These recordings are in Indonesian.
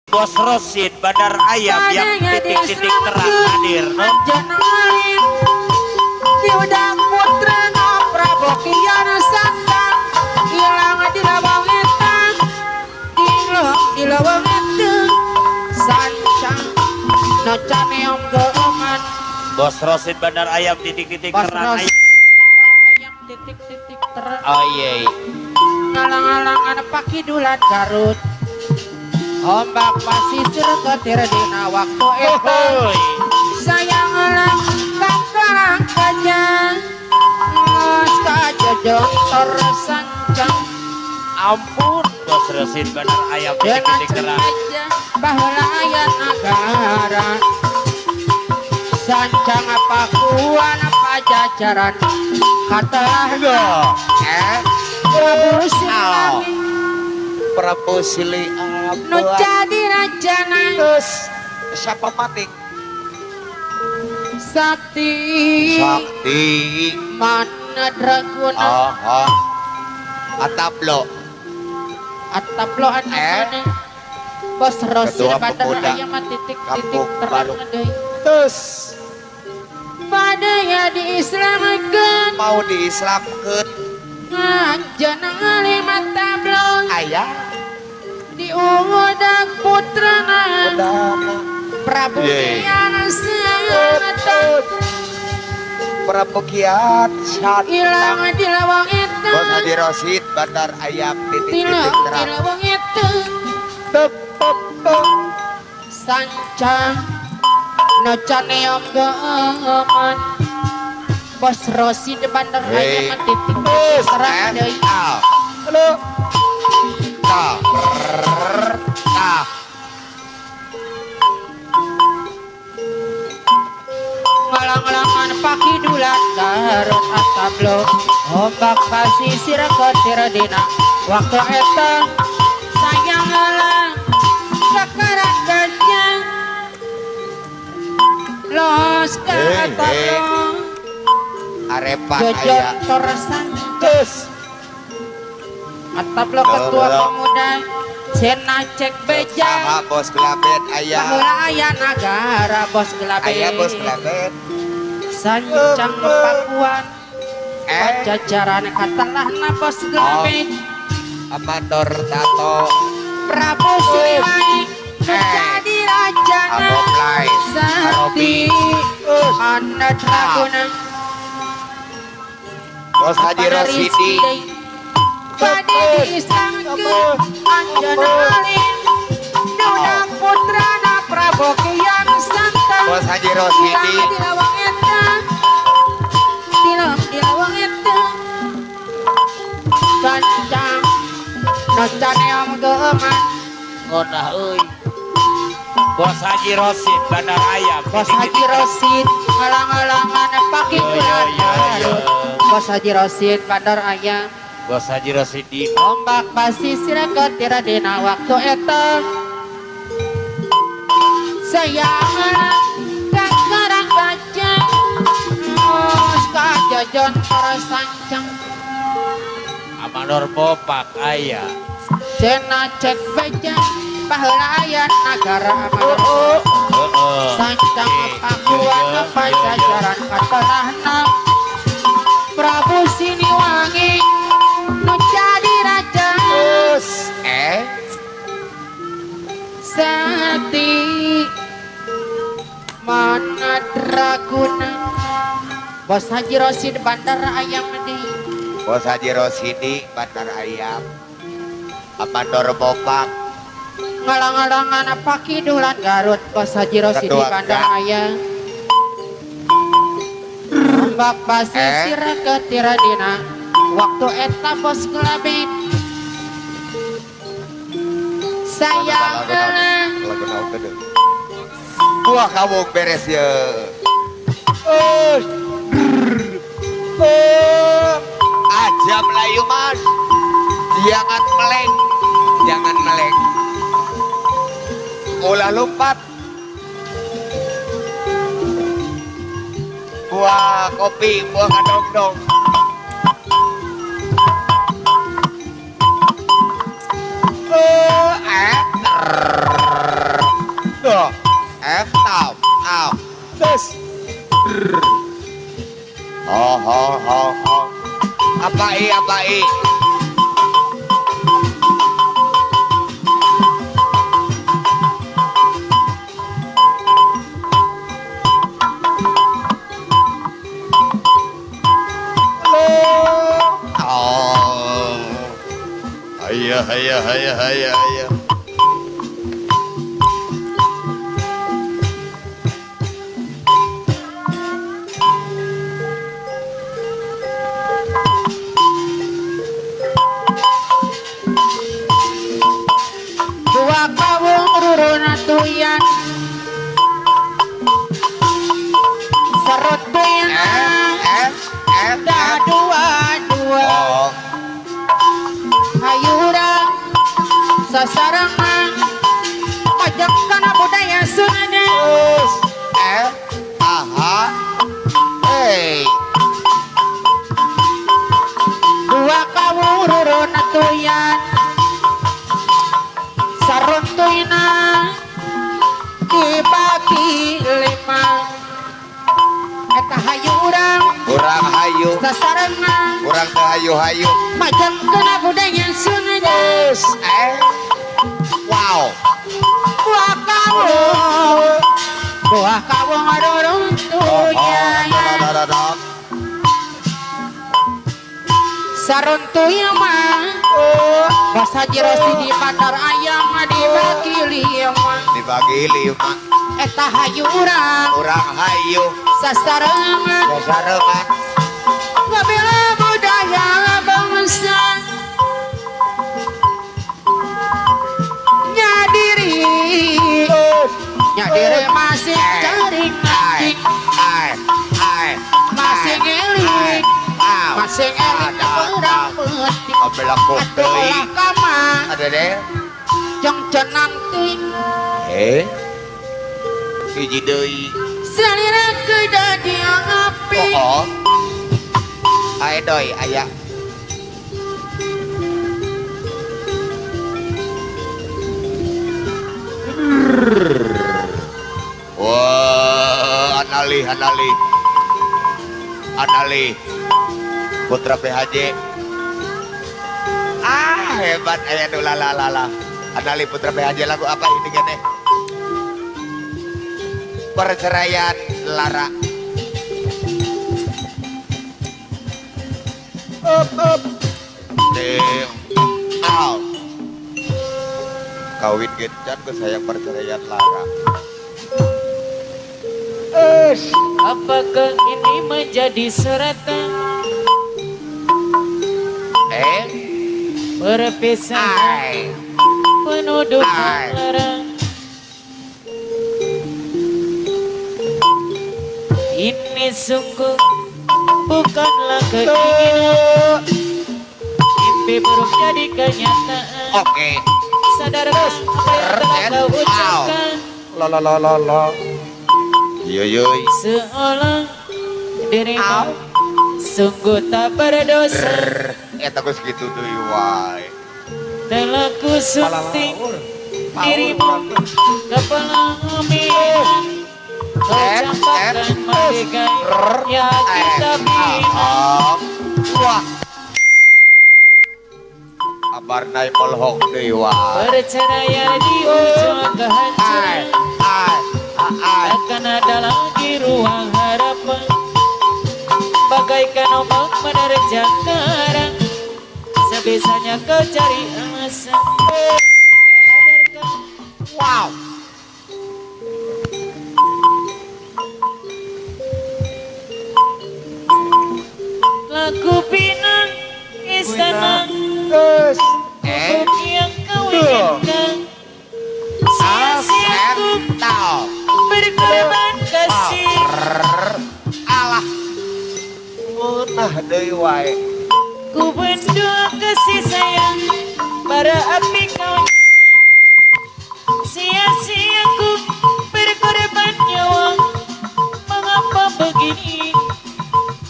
Bos Rosid Bandar Ayam yang titik-titik terang hadir no? Diudang putra Prabu Kian Santang hilang di lawang etang di lawang etang sancang nocane om geeman Bos Rosid Bandar Ayam titik-titik Bos terang Rosid Bandar Ayam titik-titik terang oh iya ngalang-alangan pakidulan Garut ombak pasisir ketir dina waktu itu sayang lang kakak kanya ngos kajojong tersancang ampun Bos Rosid Bandar Ayam dengan titik-titik terang sengaja bahwa ayat negara sancang apa kuan apa jajaran katalah Prabu Silami Prabu Sili nu jadi rajana terus siapa mati sakti Sakti mana draguna Ataplo ataplo anak Bos Rosid Ketua Bandar Pemuda Ayam titik-titik Kampung terang Baru. deui terus pada ya diislamkeun mau diislamkeun ngajana ngalimat tablong ayah diudak putrana udah Prabu Yeay. Kian Santang Prabu Kiat hilang Santang di lawang itu Bos Haji Rosid Bandar Ayam titik-titik di terang lawang itu tep sancang nocane om geeman Bos Rosid Bandar Hei. Ayam titik terus terang deui halo nah ngalang-alangan pakidulan Garut atablo ombak pasisir ketir dina waktu eta sayang lang sakaran gajah los ka Hei, atablo arepan jojon ayah torsan terus atablo ketua pemuda Cena cek beja sama Bos Gelabet ayah bahwa ayah negara Bos Gelabet ayah Bos Gelabet sancang pakuan pajajaran katalah na Bos Gelabet Amandor Tato Prabu Siliwangi menjadi rajana Aboplay sakti mana draguna Bos Haji Rosidi pada diislamkeun anjeunna alim dudang putrana Prabu Kian Santang Bos Haji Rosidi di lawang eta di lawang eta sancang nocane om geeman ngonah euy Bos Haji Rosid Bandar Ayam Bos Haji Rosid ngalang-alangan pakidulan Garut Bos Haji Rosid Bandar Ayam Bos Haji Rosidi ombak pasisir ketir dina waktu eta sayang kakarang baca ngos kajojon tersancang Amanor Bopak ayah cena cek beja baheula aya nagara amanor sancang pakuan pajajaran katalahna Prabu Siliwangi nu jadi raja terus sakti mana draguna Bos Haji Rosid Bandar Ayam deui Bos Haji Rosidi Bandar Ayam Amandor Bopak ngalang-alangan pakidulan Garut Bos Haji Rosid Ketua Bandar Gang. Ayam ombak pasisir ketir dina waktu eta Bos Gelabet sayang lang Wah kamu beres ya aja Melayu mas jangan meleng ulah lompat buah kopi buah kadong-dong Apai. Oh. Hayya. Dua kawung rurun tuyan Serut tuyan Dah dua Oh. Hayurang sasarangan Majak kana budaya Sunda Aha. Hey. Dua kawung rurun tuyan Sarun tuyna dibagi 5 Eta hayurang Kurang hayu. sasarangan Kurang hayu. Majak kana budaya Sunda Wow. Buah kawung rurun tuyan Sarun tuyna mah Basa jerosi di bandar ayam dibagi 5 Dibagi 5. Eta hayurang Kurang hayu. sasarangan Sasarangan. Ngabila budaya bangsa Nyadiri masih cari ngancing Masih ngelik Masih ngelik perang petik Abelako deui. Atulah kamar Ada deh. Jeng cenang ting Hiji deui. Salira kedadi ngapi Oh. Ae doi aya. Wah, Anali. Putra PHJ. Hebat aya nu lala. Anali Putra PHJ lagu apa ini gini? Perceraian Lara. Up. Kawin gencan ke sayang perceraian Lara. Apakah ini menjadi suratan perpisahan penuduh larang? Ini sungguh bukanlah keinginan, mimpi buruk jadi kenyataan. Oke. Sadarkah apa yang telah kau ucapkan? La. Iya. Seolah dirimu sungguh tak berdosa. Eta geus kitu deui wae. Telah ku sunting dirimu kepala umi. Kau campakkan matikai yang kita bilang. Wah. Kabar naik melhok deui wae. Perceraian di ujung kehancuran, akan ada lagi ruang harapan. Bagaikan ombak menerjang karang, sebisanya kau cari alasan. Sadarkah? Wow. Lagu pinang istana bubuk yang kau inginkan. Sia-siaku berkorban kasih. Alah. Munah deui wae. Ku bendua kasih sayang bara api kau. Sia-sia ku berkorban nyawa. Mengapa begini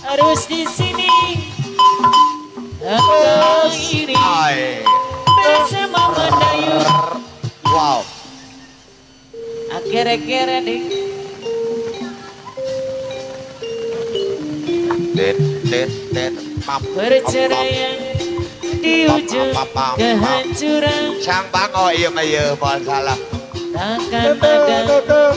harus di sini? Engkau iri bersama mendayu. Wow. Akhir-akhir deh Det pap Perceraian di ujung kehancuran Sang bango iya mah ieu moal salah. takkan ada